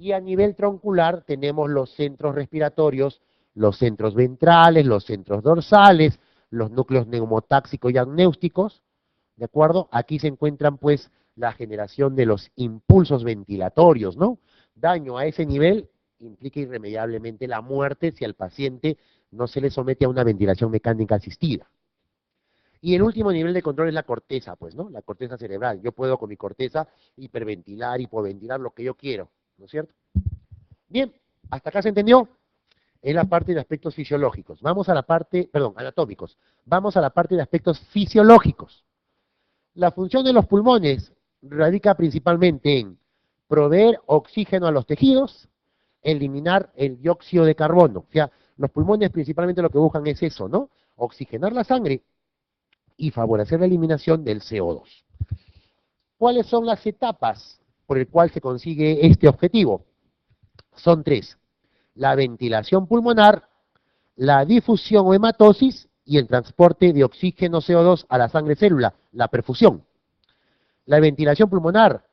Y a nivel troncular tenemos los centros respiratorios, los centros ventrales, los centros dorsales, los núcleos neumotáxicos y amnéusticos, ¿de acuerdo? Aquí se encuentran pues la generación de los impulsos ventilatorios, ¿no? Daño a ese nivel implica irremediablemente la muerte si al paciente no se le somete a una ventilación mecánica asistida. Y el último nivel de control es la corteza, pues, ¿no? La corteza cerebral. Yo puedo con mi corteza hiperventilar, hipoventilar, lo que yo quiero, ¿no es cierto? Bien, ¿hasta acá se entendió? Es la parte de aspectos fisiológicos. Vamos a la parte, perdón, anatómicos. Vamos a la parte de aspectos fisiológicos. La función de los pulmones radica principalmente en proveer oxígeno a los tejidos, eliminar el dióxido de carbono. O sea, los pulmones principalmente lo que buscan es eso, ¿no? Oxigenar la sangre y favorecer la eliminación del CO2. ¿Cuáles son las etapas por el cual se consigue este objetivo? Son tres: la ventilación pulmonar, la difusión o hematosis y el transporte de oxígeno CO2 a la sangre célula, la perfusión. La ventilación pulmonar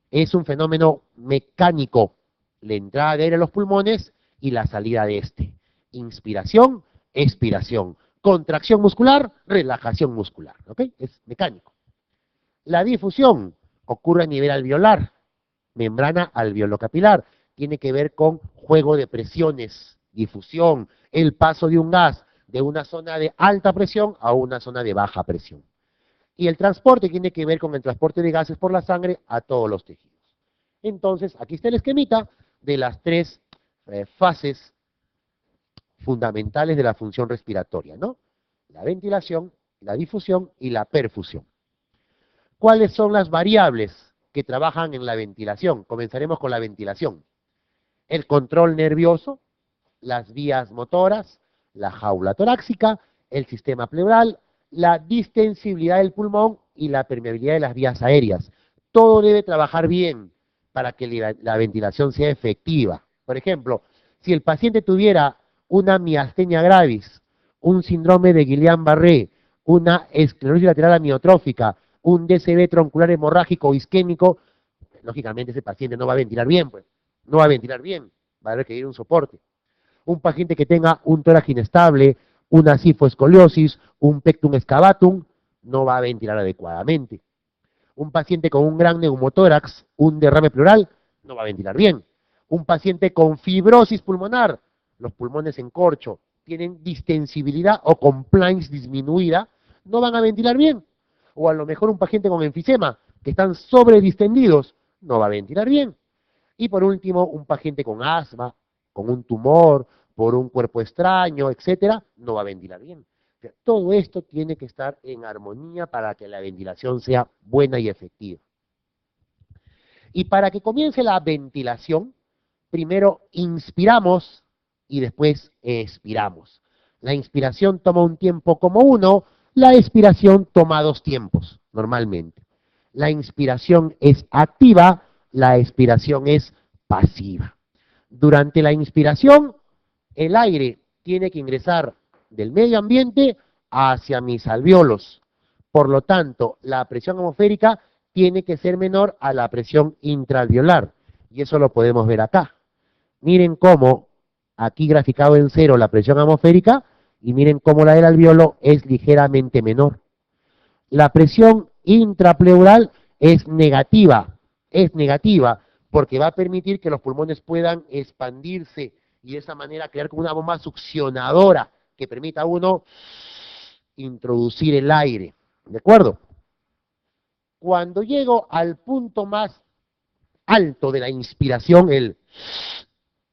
es un fenómeno mecánico, la entrada de aire a los pulmones y la salida de este. Inspiración, expiración, contracción muscular, relajación muscular, ¿ok? Es mecánico. La difusión ocurre a nivel alveolar, membrana alveolocapilar, tiene que ver con juego de presiones, difusión, el paso de un gas de una zona de alta presión a una zona de baja presión. Y el transporte tiene que ver con el transporte de gases por la sangre a todos los tejidos. Entonces, aquí está el esquemita de las tres fases fundamentales de la función respiratoria, ¿no? La ventilación, la difusión y la perfusión. ¿Cuáles son las variables que trabajan en la ventilación? Comenzaremos con la ventilación. El control nervioso, las vías motoras, la jaula torácica, el sistema pleural, la distensibilidad del pulmón y la permeabilidad de las vías aéreas. Todo debe trabajar bien para que la ventilación sea efectiva. Por ejemplo, si el paciente tuviera una miastenia gravis, un síndrome de Guillain-Barré, una esclerosis lateral amiotrófica, un DCB troncular hemorrágico o isquémico, lógicamente ese paciente no va a ventilar bien, pues. No va a ventilar bien, va a requerir un soporte. Un paciente que tenga un tórax inestable, una cifoescoliosis, un pectum excavatum, no va a ventilar adecuadamente. Un paciente con un gran neumotórax, un derrame pleural, no va a ventilar bien. Un paciente con fibrosis pulmonar, los pulmones en corcho, tienen distensibilidad o compliance disminuida, no van a ventilar bien. O a lo mejor un paciente con enfisema, que están sobredistendidos, no va a ventilar bien. Y por último, un paciente con asma, con un tumor, por un cuerpo extraño, etcétera, no va a ventilar bien. O sea, todo esto tiene que estar en armonía para que la ventilación sea buena y efectiva. Y para que comience la ventilación, primero inspiramos y después expiramos. La inspiración toma un tiempo como 1, la expiración toma 2 tiempos, normalmente. La inspiración es activa, la expiración es pasiva. Durante la inspiración, el aire tiene que ingresar del medio ambiente hacia mis alvéolos. Por lo tanto, la presión atmosférica tiene que ser menor a la presión intraalveolar. Y eso lo podemos ver acá. Miren cómo, aquí graficado en 0 la presión atmosférica, y miren cómo la del alvéolo es ligeramente menor. La presión intrapleural es negativa porque va a permitir que los pulmones puedan expandirse y de esa manera crear como una bomba succionadora que permita a uno introducir el aire. ¿De acuerdo? Cuando llego al punto más alto de la inspiración, el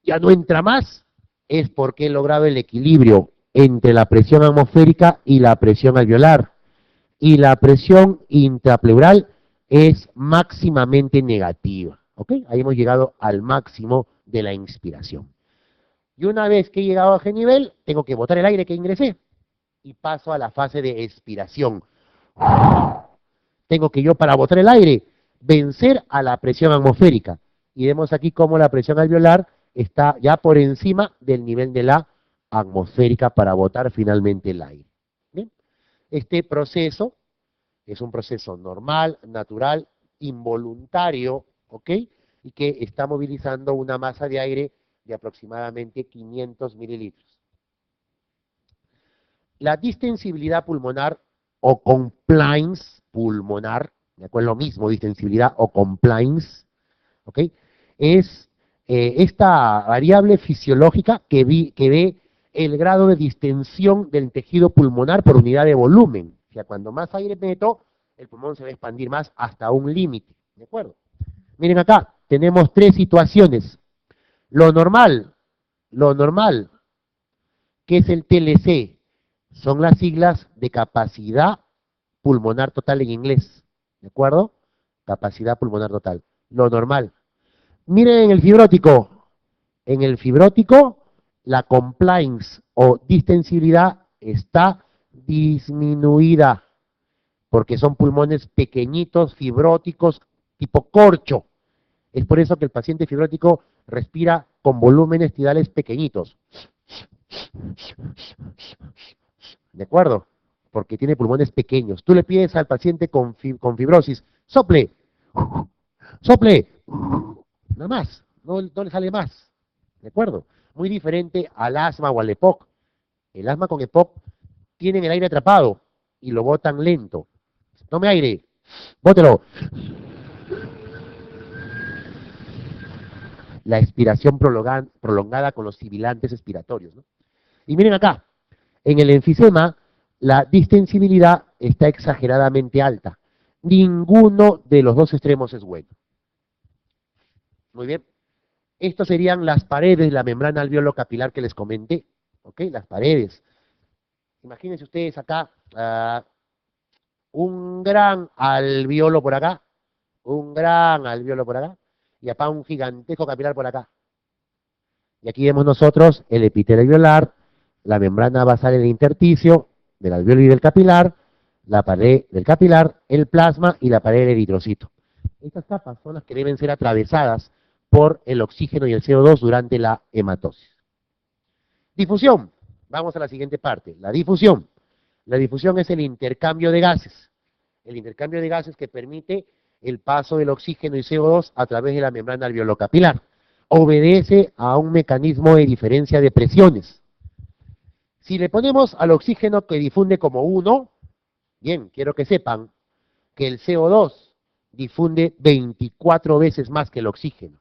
ya no entra más, es porque he logrado el equilibrio entre la presión atmosférica y la presión alveolar. Y la presión intrapleural es máximamente negativa. ¿Ok? Ahí hemos llegado al máximo de la inspiración. Y una vez que he llegado a ese nivel, tengo que botar el aire que ingresé y paso a la fase de expiración. Tengo que yo, para botar el aire, vencer a la presión atmosférica. Y vemos aquí cómo la presión alveolar está ya por encima del nivel de la atmosférica para botar finalmente el aire. ¿Bien? Este proceso es un proceso normal, natural, involuntario, ¿ok? y que está movilizando una masa de aire de aproximadamente 500 mililitros. La distensibilidad pulmonar o compliance pulmonar, ¿de acuerdo? Lo mismo, distensibilidad o compliance, ¿ok? Es esta variable fisiológica que ve el grado de distensión del tejido pulmonar por unidad de volumen. O sea, cuando más aire meto, el pulmón se va a expandir más hasta un límite, ¿de acuerdo? Miren acá, tenemos tres situaciones. Lo normal, que es el TLC, son las siglas de capacidad pulmonar total en inglés, ¿de acuerdo? Capacidad pulmonar total, lo normal. Miren en el fibrótico, la compliance o distensibilidad está disminuida, porque son pulmones pequeñitos, fibróticos, tipo corcho. Es por eso que el paciente fibrótico respira con volúmenes tidales pequeñitos. ¿De acuerdo? Porque tiene pulmones pequeños. Tú le pides al paciente con fibrosis, sople, sople, nada más, no le sale más. ¿De acuerdo? Muy diferente al asma o al EPOC. El asma con EPOC tienen el aire atrapado y lo botan lento. Tome aire, bótelo. La expiración prolongada con los sibilantes expiratorios, ¿no? Y miren acá, en el enfisema, la distensibilidad está exageradamente alta. Ninguno de los dos extremos es bueno. Muy bien. Estas serían las paredes de la membrana alveolo-capilar que les comenté. ¿Ok? Las paredes. Imagínense ustedes acá un gran alveolo por acá, un gran alveolo por acá, y acá un gigantesco capilar por acá. Y aquí vemos nosotros el epitelio alveolar, la membrana basal del intersticio, del alveolo y del capilar, la pared del capilar, el plasma y la pared del eritrocito. Estas capas son las que deben ser atravesadas por el oxígeno y el CO2 durante la hematosis. Difusión. Vamos a la siguiente parte, la difusión. La difusión es el intercambio de gases. El intercambio de gases que permite el paso del oxígeno y CO2 a través de la membrana alveolo-capilar. Obedece a un mecanismo de diferencia de presiones. Si le ponemos al oxígeno que difunde como 1, bien, quiero que sepan que el CO2 difunde 24 veces más que el oxígeno.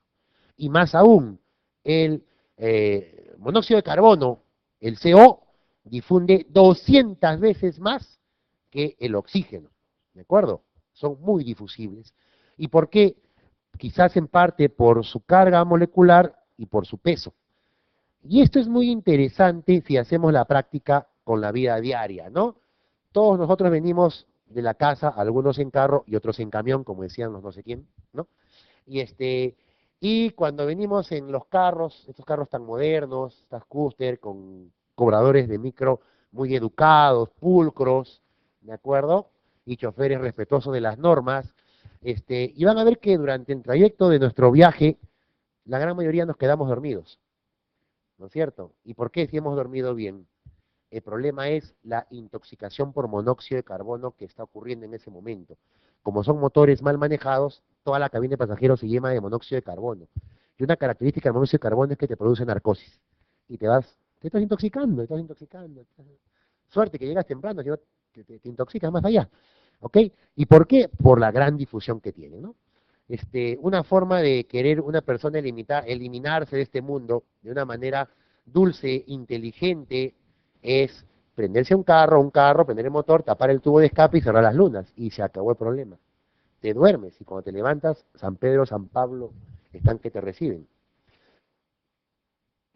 Y más aún, el monóxido de carbono, el CO, difunde 200 veces más que el oxígeno. ¿De acuerdo? Son muy difusibles. ¿Y por qué? Quizás en parte por su carga molecular y por su peso. Y esto es muy interesante si hacemos la práctica con la vida diaria, ¿no? Todos nosotros venimos de la casa, algunos en carro y otros en camión, como decían los no sé quién, ¿no? Y cuando venimos en los carros, estos carros tan modernos, estas cúster con cobradores de micro muy educados, pulcros, ¿de acuerdo? Y choferes respetuosos de las normas, y van a ver que durante el trayecto de nuestro viaje, la gran mayoría nos quedamos dormidos, ¿no es cierto? ¿Y por qué si hemos dormido bien? El problema es la intoxicación por monóxido de carbono que está ocurriendo en ese momento. Como son motores mal manejados, toda la cabina de pasajeros se llena de monóxido de carbono. Y una característica del monóxido de carbono es que te produce narcosis. Y te estás intoxicando, te estás intoxicando. Suerte que llegas temprano, si no te intoxicas más allá. ¿Ok? ¿Y por qué? Por la gran difusión que tiene, ¿no? Una forma de querer una persona eliminarse de este mundo de una manera dulce, inteligente, es prenderse a un carro, prender el motor, tapar el tubo de escape y cerrar las lunas. Y se acabó el problema. Te duermes y cuando te levantas, San Pedro, San Pablo están que te reciben.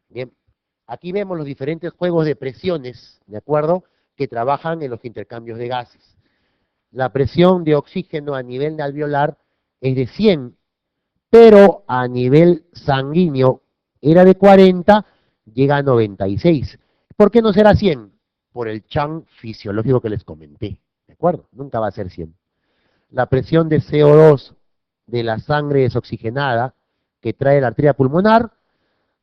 Bien, aquí vemos los diferentes juegos de presiones, ¿de acuerdo?, que trabajan en los intercambios de gases. La presión de oxígeno a nivel alveolar es de 100, pero a nivel sanguíneo era de 40, llega a 96. ¿Por qué no será 100? Por el chan fisiológico que les comenté, ¿de acuerdo? Nunca va a ser 100. La presión de CO2 de la sangre desoxigenada que trae la arteria pulmonar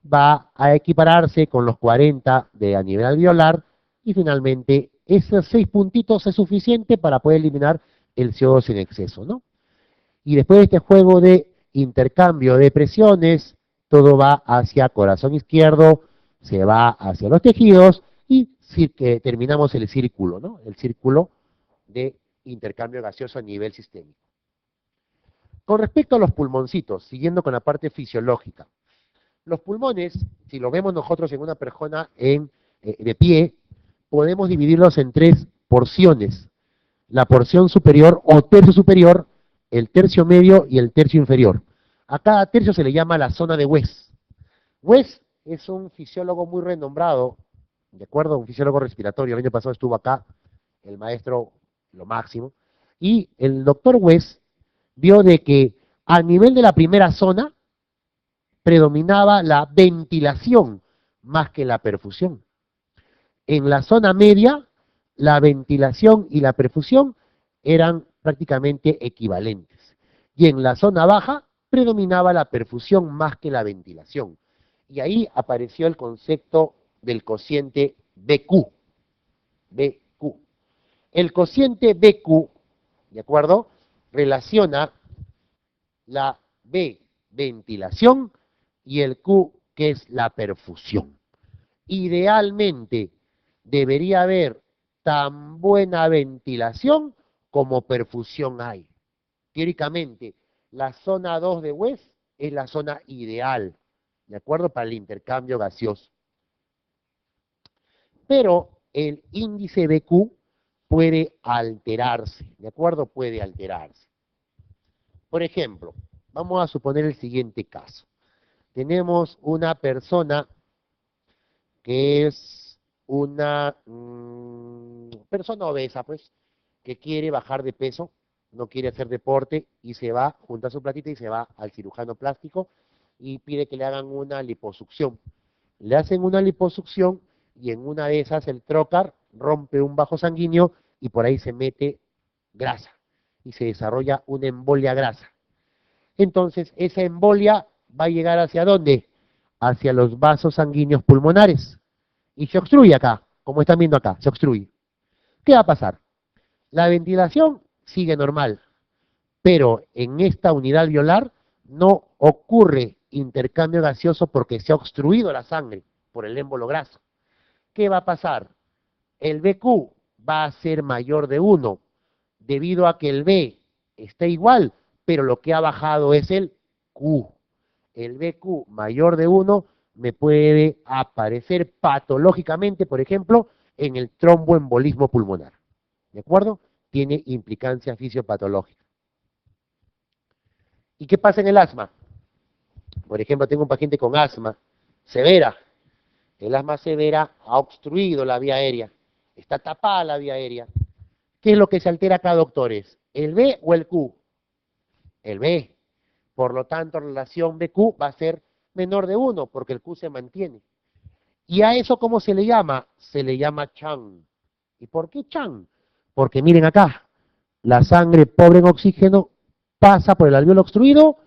va a equipararse con los 40 de a nivel alveolar y finalmente esos 6 puntitos es suficiente para poder eliminar el CO2 en exceso, ¿no? Y después de este juego de intercambio de presiones, todo va hacia corazón izquierdo, se va hacia los tejidos y que terminamos el círculo, ¿no? El círculo de intercambio gaseoso a nivel sistémico. Con respecto a los pulmoncitos, siguiendo con la parte fisiológica, los pulmones, si lo vemos nosotros en una persona de pie, podemos dividirlos en tres porciones. La porción superior o tercio superior, el tercio medio y el tercio inferior. A cada tercio se le llama la zona de West. West es un fisiólogo muy renombrado, ¿de acuerdo? Un fisiólogo respiratorio. El año pasado estuvo acá, el maestro, lo máximo. Y el doctor West vio de que a nivel de la primera zona predominaba la ventilación más que la perfusión. En la zona media, la ventilación y la perfusión eran prácticamente equivalentes. Y en la zona baja predominaba la perfusión más que la ventilación. Y ahí apareció el concepto del cociente BQ. BQ. El cociente BQ, ¿de acuerdo?, relaciona la B, ventilación, y el Q, que es la perfusión. Idealmente, debería haber tan buena ventilación como perfusión hay. Teóricamente, la zona 2 de West es la zona ideal, ¿de acuerdo?, para el intercambio gaseoso. Pero el índice BQ puede alterarse, ¿de acuerdo? Puede alterarse. Por ejemplo, vamos a suponer el siguiente caso. Tenemos una persona que es una persona obesa, pues, que quiere bajar de peso, no quiere hacer deporte y se va, junta su platita y se va al cirujano plástico y pide que le hagan una liposucción. Le hacen una liposucción y en una de esas el trocar rompe un bajo sanguíneo y por ahí se mete grasa y se desarrolla una embolia grasa. Entonces, esa embolia va a llegar ¿hacia dónde? Hacia los vasos sanguíneos pulmonares. Y se obstruye acá, como están viendo acá, se obstruye. ¿Qué va a pasar? La ventilación sigue normal, pero en esta unidad alveolar no ocurre intercambio gaseoso porque se ha obstruido la sangre por el émbolo graso. ¿Qué va a pasar? El BQ va a ser mayor de 1, debido a que el B está igual, pero lo que ha bajado es el Q. El BQ mayor de 1 me puede aparecer patológicamente, por ejemplo, en el tromboembolismo pulmonar. ¿De acuerdo? Tiene implicancia fisiopatológica. ¿Y qué pasa en el asma? Por ejemplo, tengo un paciente con asma severa. El asma severa ha obstruido la vía aérea. Está tapada la vía aérea. ¿Qué es lo que se altera acá, doctores? ¿El B o el Q? El B. Por lo tanto, relación BQ va a ser menor de 1, porque el Q se mantiene. ¿Y a eso cómo se le llama? Se le llama Chan. ¿Y por qué Chan? Porque miren acá, la sangre pobre en oxígeno pasa por el alveolo obstruido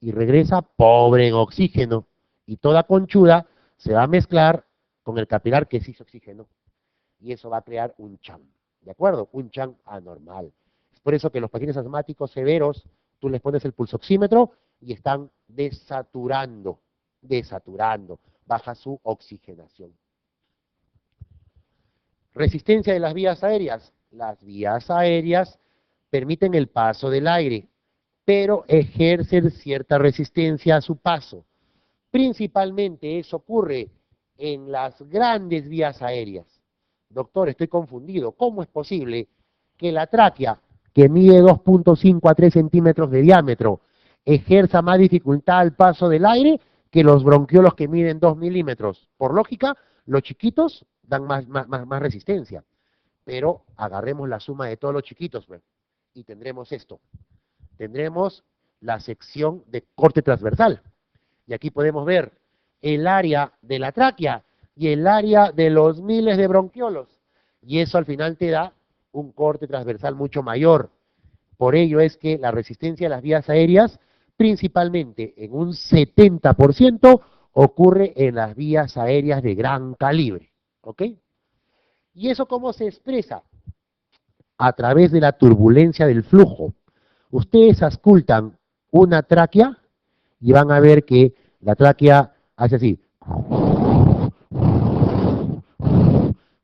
y regresa pobre en oxígeno. Y toda conchuda se va a mezclar con el capilar que sí se oxigenó. Y eso va a crear un Chan. ¿De acuerdo? Un Chan anormal. Es por eso que los pacientes asmáticos severos, tú les pones el pulsoxímetro y están desaturando, baja su oxigenación. Resistencia de las vías aéreas. Las vías aéreas permiten el paso del aire, pero ejercen cierta resistencia a su paso. Principalmente eso ocurre en las grandes vías aéreas. Doctor, estoy confundido. ¿Cómo es posible que la tráquea, que mide 2.5 a 3 centímetros de diámetro, ejerza más dificultad al paso del aire que los bronquiolos que miden 2 milímetros? Por lógica, los chiquitos dan más resistencia. Pero agarremos la suma de todos los chiquitos, pues, y tendremos esto. Tendremos la sección de corte transversal. Y aquí podemos ver el área de la tráquea y el área de los miles de bronquiolos. Y eso al final te da un corte transversal mucho mayor. Por ello es que la resistencia de las vías aéreas, principalmente en un 70%, ocurre en las vías aéreas de gran calibre. ¿Ok? ¿Y eso cómo se expresa? A través de la turbulencia del flujo. Ustedes auscultan una tráquea y van a ver que la tráquea hace así,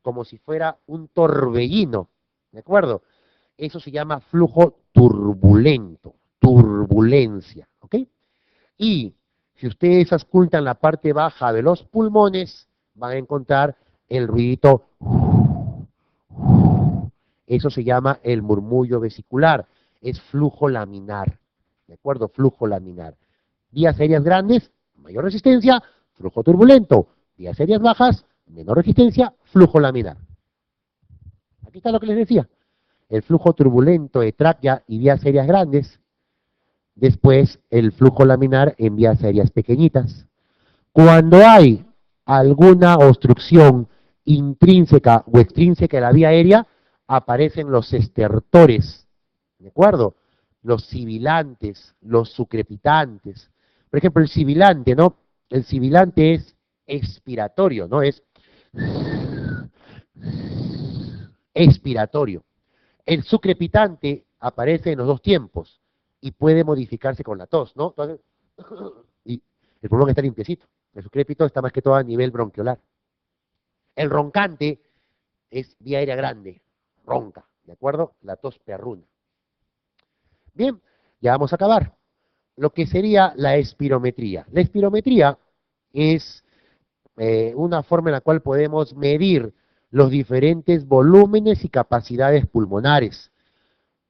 como si fuera un torbellino, ¿de acuerdo? Eso se llama flujo turbulento, turbulencia, ¿ok? Y si ustedes auscultan la parte baja de los pulmones, van a encontrar el ruidito. Eso se llama el murmullo vesicular, es flujo laminar, ¿de acuerdo? Flujo laminar. Vías aéreas grandes, mayor resistencia, flujo turbulento. Vías aéreas bajas, menor resistencia, flujo laminar. Aquí está lo que les decía. El flujo turbulento de tráquea y vías aéreas grandes, después el flujo laminar en vías aéreas pequeñitas. Cuando hay alguna obstrucción intrínseca o extrínseca de la vía aérea, aparecen los estertores, ¿de acuerdo? Los sibilantes, los sucrepitantes. Por ejemplo, el sibilante, ¿no? El sibilante es expiratorio, ¿no? Es expiratorio. El sucrepitante aparece en los dos tiempos y puede modificarse con la tos, ¿no? Entonces, y el pulmón está limpiecito. El sucrépito está más que todo a nivel bronquiolar. El roncante es vía aérea grande, ronca, ¿de acuerdo? La tos perruna. Bien, ya vamos a acabar. Lo que sería la espirometría. La espirometría es una forma en la cual podemos medir los diferentes volúmenes y capacidades pulmonares.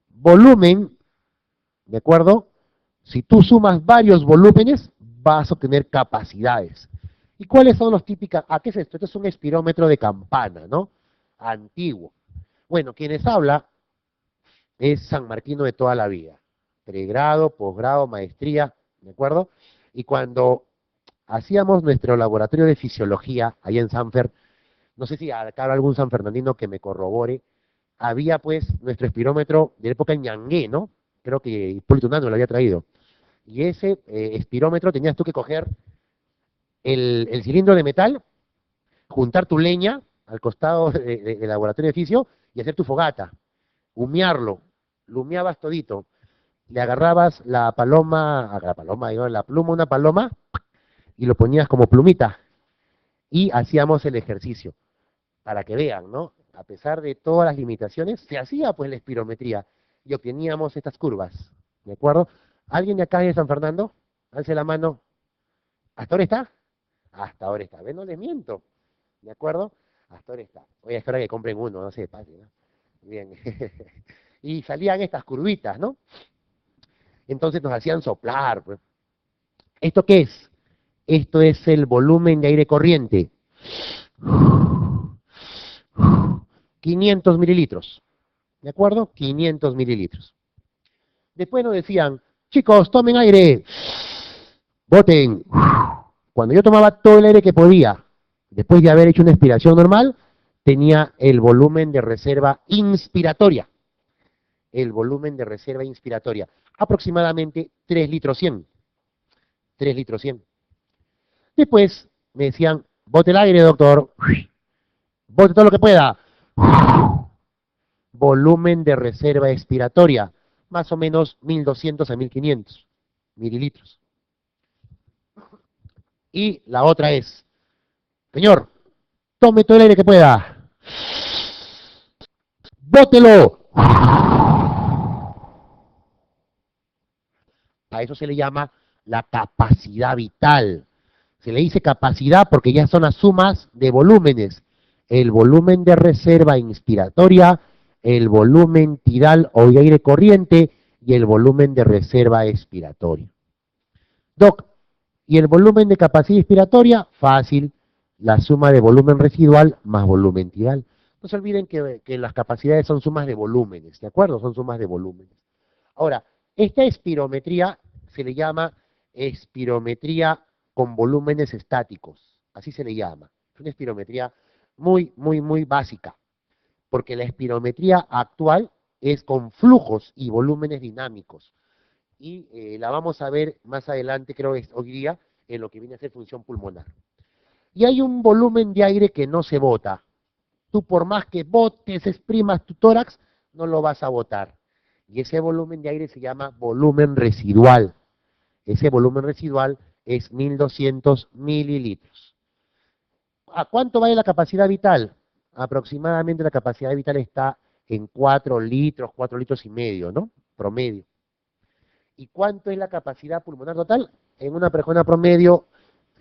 Volumen, ¿de acuerdo? Si tú sumas varios volúmenes, vas a obtener capacidades. ¿Y cuáles son los típicos? ¿A qué es esto? Esto es un espirómetro de campana, ¿no? Antiguo. Bueno, quienes habla es San Martino de toda la vida. Pregrado, posgrado, maestría, ¿de acuerdo? Y cuando hacíamos nuestro laboratorio de fisiología allá en Sanfer, no sé si acá hay algún sanfernandino que me corrobore, había pues nuestro espirómetro de la época ñangué, ¿no? Creo que Hipólito Unanue lo había traído. Y ese espirómetro tenías tú que coger el cilindro de metal, juntar tu leña al costado del laboratorio de fisio y hacer tu fogata, humearlo, lo humeabas todito, le agarrabas digo, la pluma, una paloma, y lo ponías como plumita, y hacíamos el ejercicio, para que vean, ¿no? A pesar de todas las limitaciones, se hacía pues la espirometría, y obteníamos estas curvas, ¿de acuerdo? ¿Alguien de acá de San Fernando? Alce la mano. ¿Hasta ahora está? Hasta ahora está. ¿Ven? No les miento. ¿De acuerdo? Hasta ahora está. Oye, es hora que compren uno, no sé, pase, ¿no? Bien. Y salían estas curvitas, ¿no? Entonces nos hacían soplar, pues. ¿Esto qué es? Esto es el volumen de aire corriente. 500 mililitros. ¿De acuerdo? 500 mililitros. Después nos decían, chicos, tomen aire. Boten. Cuando yo tomaba todo el aire que podía, después de haber hecho una expiración normal, tenía el volumen de reserva inspiratoria. El volumen de reserva inspiratoria. Aproximadamente 3 litros 100. 3 litros 100. Después me decían, bote el aire, doctor. Bote todo lo que pueda. Volumen de reserva expiratoria. Más o menos 1200 a 1500 mililitros. Y la otra es, señor, tome todo el aire que pueda. ¡Bótelo! A eso se le llama la capacidad vital. Se le dice capacidad porque ya son las sumas de volúmenes. El volumen de reserva inspiratoria, el volumen tidal o de aire corriente y el volumen de reserva expiratoria. Doc, ¿y el volumen de capacidad inspiratoria? Fácil, la suma de volumen residual más volumen tidal. No se olviden que las capacidades son sumas de volúmenes, ¿de acuerdo? Son sumas de volúmenes. Ahora, esta espirometría se le llama espirometría con volúmenes estáticos, así se le llama. Es una espirometría muy básica, porque la espirometría actual es con flujos y volúmenes dinámicos. Y la vamos a ver más adelante, creo que es hoy día, en lo que viene a ser función pulmonar. Y hay un volumen de aire que no se bota. Tú por más que botes, exprimas tu tórax, no lo vas a botar. Y ese volumen de aire se llama volumen residual. ese volumen residual es 1200 mililitros. ¿A cuánto vale la capacidad vital? Aproximadamente la capacidad vital está en 4 litros y medio, ¿no? Promedio. ¿Y cuánto es la capacidad pulmonar total? En una persona promedio,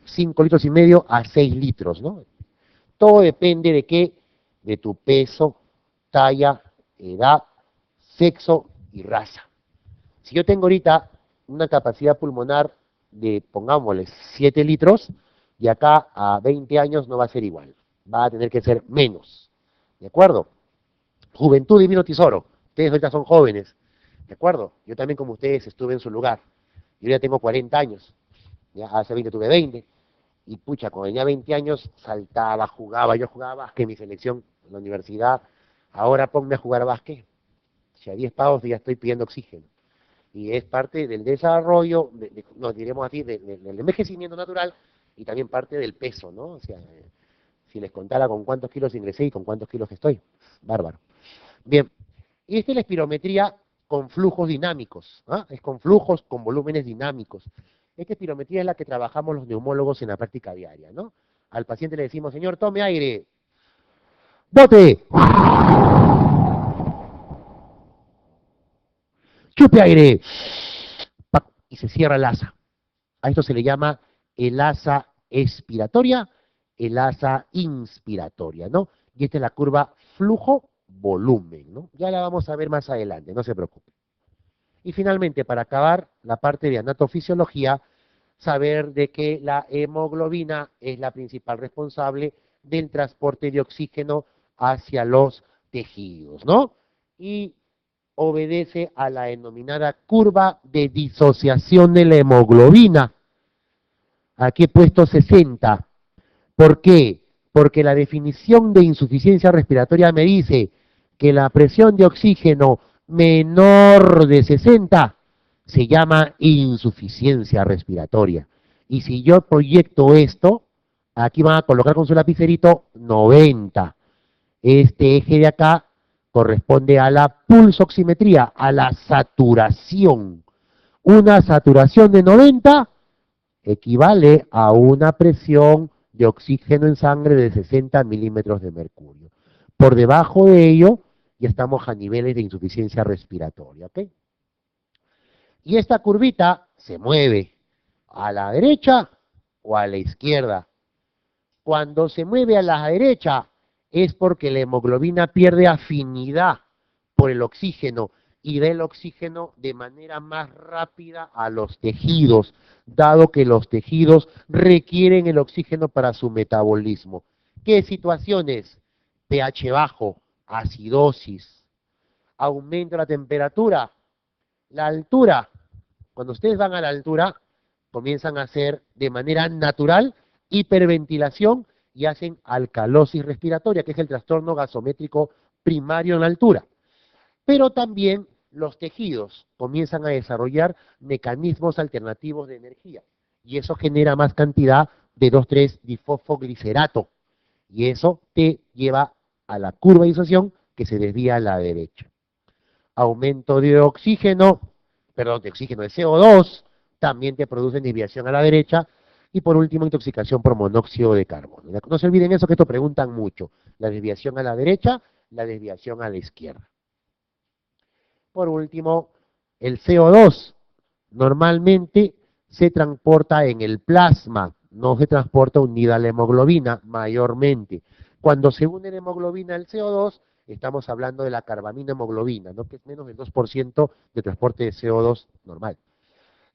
5 litros y medio a 6 litros, ¿no? Todo depende de qué, de tu peso, talla, edad, sexo y raza. Si yo tengo ahorita una capacidad pulmonar de, pongámosle, 7 litros, y acá a 20 años no va a ser igual, va a tener que ser menos, ¿de acuerdo? Juventud divino tesoro, ustedes ahorita son jóvenes, ¿de acuerdo? Yo también como ustedes estuve en su lugar, yo ya tengo 40 años, ya hace 20 tuve 20, y pucha, cuando tenía 20 años saltaba, jugaba, yo jugaba básquet en mi selección en la universidad, ahora ponme a jugar básquet, si a 10 pavos ya estoy pidiendo oxígeno. Y es parte del desarrollo, nos diremos así, del envejecimiento natural y también parte del peso, ¿no? O sea, si les contara con cuántos kilos ingresé y con cuántos kilos estoy, bárbaro. Bien, y esta es la espirometría con flujos dinámicos, ¿ah? Es con flujos, con volúmenes dinámicos. Esta espirometría es la que trabajamos los neumólogos en la práctica diaria, ¿no? Al paciente le decimos, señor, tome aire, bote, chupe aire, y se cierra el asa. A esto se le llama el asa expiratoria, el asa inspiratoria, ¿no? Y esta es la curva flujo-volumen, ¿no? Ya la vamos a ver más adelante, no se preocupe. Y finalmente, para acabar la parte de anatofisiología, saber de que la hemoglobina es la principal responsable del transporte de oxígeno hacia los tejidos, ¿no? Y obedece a la denominada curva de disociación de la hemoglobina. Aquí he puesto 60. ¿Por qué? Porque la definición de insuficiencia respiratoria me dice que la presión de oxígeno menor de 60 se llama insuficiencia respiratoria. Y si yo proyecto esto, aquí van a colocar con su lapicerito 90. Este eje de acá corresponde a la pulsoximetría, a la saturación. Una saturación de 90 equivale a una presión de oxígeno en sangre de 60 milímetros de mercurio. Por debajo de ello, ya estamos a niveles de insuficiencia respiratoria, ¿ok? Y esta curvita se mueve a la derecha o a la izquierda. Cuando se mueve a la derecha es porque la hemoglobina pierde afinidad por el oxígeno y da el oxígeno de manera más rápida a los tejidos, dado que los tejidos requieren el oxígeno para su metabolismo. ¿Qué situaciones? pH bajo, acidosis, aumento de la temperatura, la altura. Cuando ustedes van a la altura, comienzan a hacer de manera natural hiperventilación y hacen alcalosis respiratoria, que es el trastorno gasométrico primario en la altura. Pero también los tejidos comienzan a desarrollar mecanismos alternativos de energía y eso genera más cantidad de 2,3-difosfoglicerato y eso te lleva a la curva de disociación que se desvía a la derecha. Aumento de oxígeno, de CO2, también te produce desviación a la derecha. Y por último, intoxicación por monóxido de carbono. No se olviden eso, que esto preguntan mucho. La desviación a la derecha, la desviación a la izquierda. Por último, el CO2 normalmente se transporta en el plasma, no se transporta unida a la hemoglobina mayormente. Cuando se une la hemoglobina al CO2, estamos hablando de la carbamina hemoglobina, ¿no? Que es menos del 2% de transporte de CO2 normal.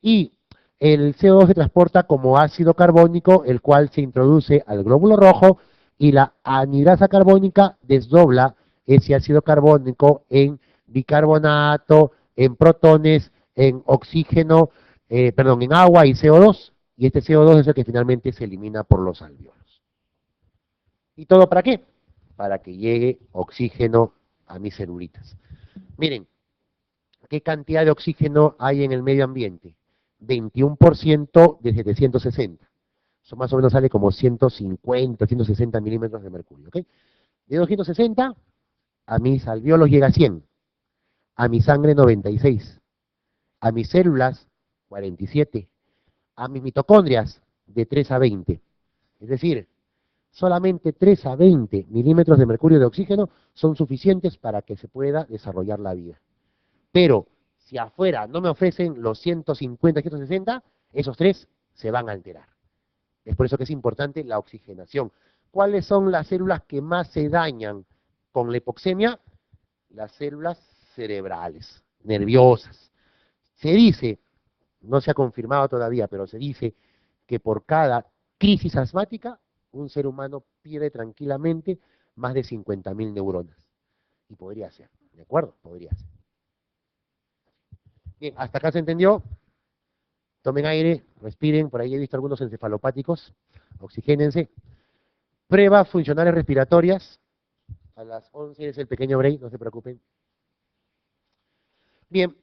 Y el CO2 se transporta como ácido carbónico, el cual se introduce al glóbulo rojo y la anhidrasa carbónica desdobla ese ácido carbónico en bicarbonato, en protones, en oxígeno, en agua y CO2, y este CO2 es el que finalmente se elimina por los alvéolos. ¿Y todo para qué? Para que llegue oxígeno a mis celulitas. Miren, ¿qué cantidad de oxígeno hay en el medio ambiente? 21% de 760. Eso más o menos sale como 150, 160 milímetros de mercurio, ¿ok? De 260, a mis alvéolos llega 100, a mi sangre 96, a mis células 47, a mis mitocondrias de 3 a 20. Es decir, solamente 3 a 20 milímetros de mercurio de oxígeno son suficientes para que se pueda desarrollar la vida. Pero si afuera no me ofrecen los 150, 160, esos 3 se van a alterar. Es por eso que es importante la oxigenación. ¿Cuáles son las células que más se dañan con la hipoxemia? Las células cerebrales, nerviosas. Se dice, no se ha confirmado todavía, pero se dice que por cada crisis asmática, un ser humano pierde tranquilamente más de 50.000 neuronas. Y podría ser, ¿de acuerdo? Podría ser. Bien, hasta acá se entendió. Tomen aire, respiren, por ahí he visto algunos encefalopáticos, oxigénense. Pruebas funcionales respiratorias. A las 11 es el pequeño break, no se preocupen. Bien,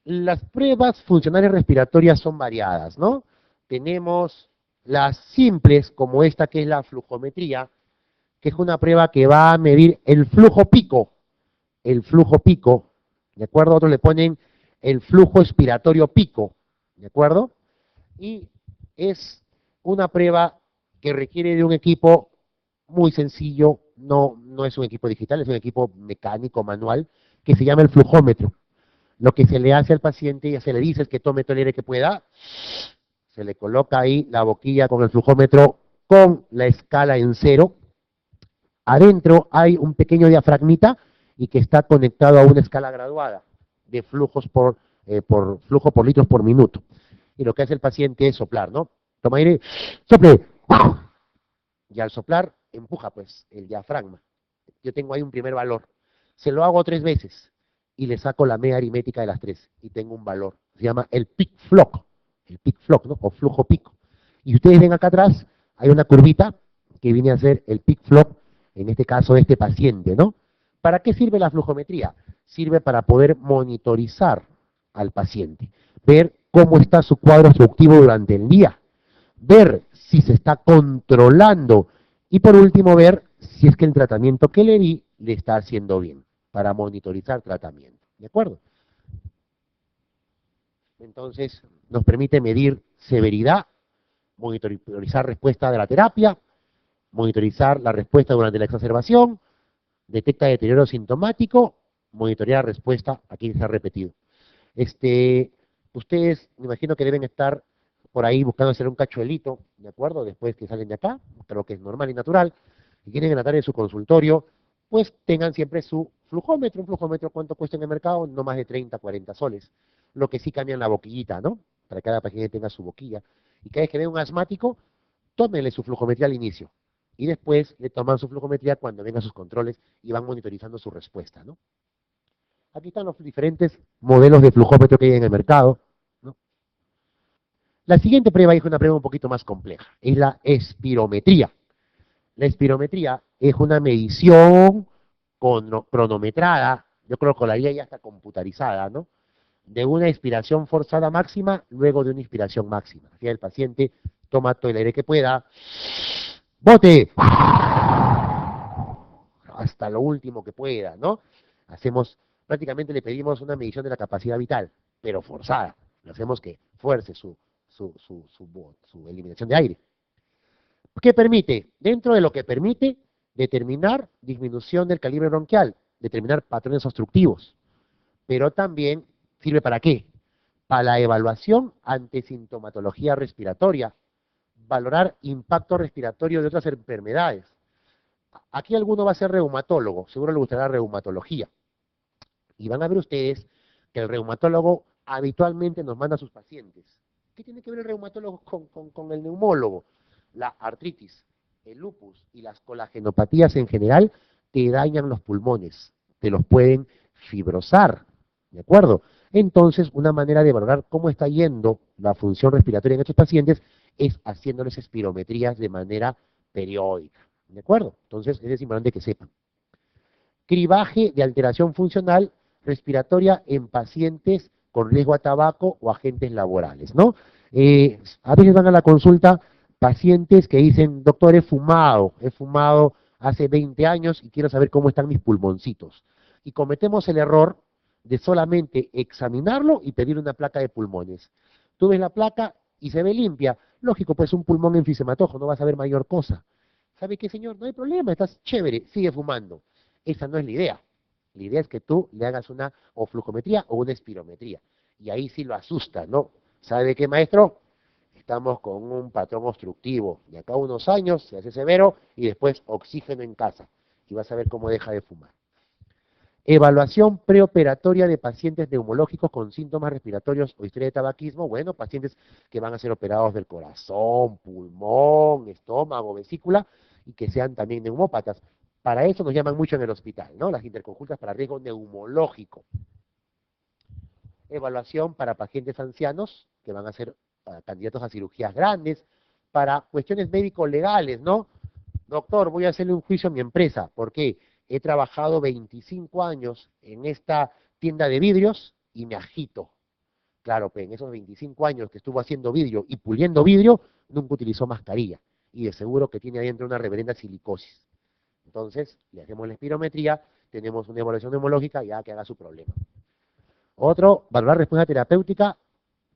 las pruebas funcionales respiratorias son variadas, ¿no? Tenemos las simples, como esta que es la flujometría, que es una prueba que va a medir el flujo pico, ¿de acuerdo? Otros le ponen el flujo expiratorio pico, ¿de acuerdo? Y es una prueba que requiere de un equipo muy sencillo, no es un equipo digital, es un equipo mecánico, manual, que se llama el flujómetro. Lo que se le hace al paciente, ya se le dice es que tome todo el aire que pueda, se le coloca ahí la boquilla con el flujómetro con la escala en 0. Adentro hay un pequeño diafragmita y que está conectado a una escala graduada de flujos por flujo por litros por minuto. Y lo que hace el paciente es soplar, ¿no? Toma aire, sople. Y al soplar, empuja pues el diafragma. Yo tengo ahí un primer valor. Se lo hago 3 veces y le saco la media aritmética de las 3 y tengo un valor. Se llama el peak flock, ¿no? O flujo pico. Y ustedes ven acá atrás, hay una curvita que viene a ser el peak flock, en este caso de este paciente, ¿no? ¿Para qué sirve la flujometría? Sirve para poder monitorizar al paciente, ver cómo está su cuadro obstructivo durante el día, ver si se está controlando y por último ver si es que el tratamiento que le di le está haciendo bien, para monitorizar tratamiento, ¿de acuerdo? Entonces nos permite medir severidad, monitorizar respuesta de la terapia, monitorizar la respuesta durante la exacerbación, detecta deterioro sintomático, monitorear respuesta, aquí se ha repetido. Ustedes me imagino que deben estar por ahí buscando hacer un cachuelito, ¿de acuerdo? Después que salen de acá, creo que es normal y natural, y quieren en la tarde de su consultorio, pues tengan siempre su flujómetro. Un flujómetro, ¿cuánto cuesta en el mercado? No más de 30, 40 soles. Lo que sí cambian la boquillita, ¿no? Para que cada paciente tenga su boquilla. Y cada vez que ve un asmático, tómenle su flujometría al inicio. Y después le toman su flujometría cuando vengan sus controles y van monitorizando su respuesta, ¿no? Aquí están los diferentes modelos de flujómetro que hay en el mercado, ¿no? La siguiente prueba es una prueba un poquito más compleja, es la espirometría. La espirometría es una medición cronometrada, yo creo que la guía ya está computarizada, ¿no? De una expiración forzada máxima luego de una inspiración máxima. Así el paciente toma todo el aire que pueda, bote, hasta lo último que pueda, ¿no? Prácticamente le pedimos una medición de la capacidad vital, pero forzada. Le hacemos que fuerce su eliminación de aire. ¿Qué permite? Dentro de lo que permite, determinar disminución del calibre bronquial, determinar patrones obstructivos, pero también sirve ¿para qué? Para la evaluación ante sintomatología respiratoria, valorar impacto respiratorio de otras enfermedades. Aquí alguno va a ser reumatólogo, seguro le gustará la reumatología. Y van a ver ustedes que el reumatólogo habitualmente nos manda a sus pacientes. ¿Qué tiene que ver el reumatólogo con el neumólogo? La artritis, el lupus y las colagenopatías en general te dañan los pulmones, te los pueden fibrosar, ¿de acuerdo? Entonces, una manera de valorar cómo está yendo la función respiratoria en estos pacientes es haciéndoles espirometrías de manera periódica, ¿de acuerdo? Entonces, es importante que sepan. Cribaje de alteración funcional respiratoria en pacientes con riesgo a tabaco o agentes laborales, ¿no? A veces van a la consulta pacientes que dicen, doctor, he fumado hace 20 años y quiero saber cómo están mis pulmoncitos. Y cometemos el error de solamente examinarlo y pedir una placa de pulmones. Tú ves la placa y se ve limpia, lógico, pues un pulmón enfisematoso, no vas a ver mayor cosa. ¿Sabe qué, señor? No hay problema, estás chévere, sigue fumando. Esa no es la idea. La idea es que tú le hagas una o flujometría o una espirometría. Y ahí sí lo asusta, ¿no? ¿Sabe qué, maestro? Estamos con un patrón obstructivo. De acá a unos años se hace severo y después oxígeno en casa. Y vas a ver cómo deja de fumar. Evaluación preoperatoria de pacientes neumológicos con síntomas respiratorios o historia de tabaquismo. Bueno, pacientes que van a ser operados del corazón, pulmón, estómago, vesícula y que sean también neumópatas. Para eso nos llaman mucho en el hospital, ¿no? Las interconsultas para riesgo neumológico. Evaluación para pacientes ancianos que van a ser candidatos a cirugías grandes, para cuestiones médico-legales, ¿no? Doctor, voy a hacerle un juicio a mi empresa. ¿Por qué? He trabajado 25 años en esta tienda de vidrios y me agito. Claro, pues en esos 25 años que estuvo haciendo vidrio y puliendo vidrio, nunca utilizó mascarilla. Y de seguro que tiene adentro una reverenda silicosis. Entonces, le hacemos la espirometría, tenemos una evaluación neumológica ya que haga su problema. Otro, valorar respuesta terapéutica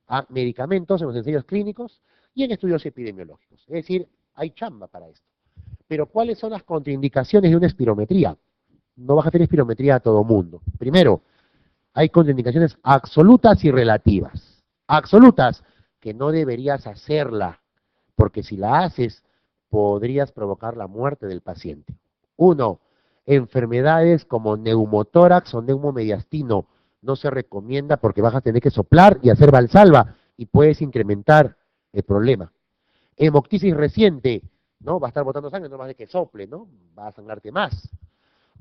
a medicamentos en los ensayos clínicos y en estudios epidemiológicos. Es decir, hay chamba para esto. Pero ¿cuáles son las contraindicaciones de una espirometría? No vas a hacer espirometría a todo mundo. Primero, hay contraindicaciones absolutas y relativas. Absolutas, que no deberías hacerla, porque si la haces, podrías provocar la muerte del paciente. Uno, enfermedades como neumotórax o neumomediastino. No se recomienda porque vas a tener que soplar y hacer valsalva y puedes incrementar el problema. Hemoptisis reciente, ¿no? Va a estar botando sangre, no más de que sople, ¿no? Va a sangrarte más.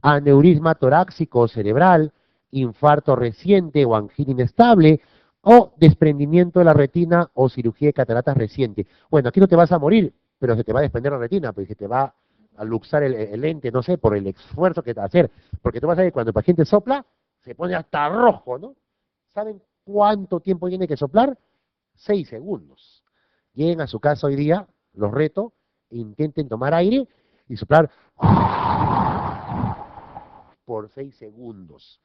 Aneurisma torácico o cerebral, infarto reciente o angina inestable, o desprendimiento de la retina o cirugía de cataratas reciente. Bueno, aquí no te vas a morir, pero se te va a desprender la retina, porque se te va a luxar el lente, no sé, por el esfuerzo que te va a hacer. Porque tú vas a ver, cuando el paciente sopla, se pone hasta rojo, ¿no? ¿Saben cuánto tiempo tiene que soplar? 6 segundos. Lleguen a su casa hoy día, los reto, intenten tomar aire y soplar por 6 segundos.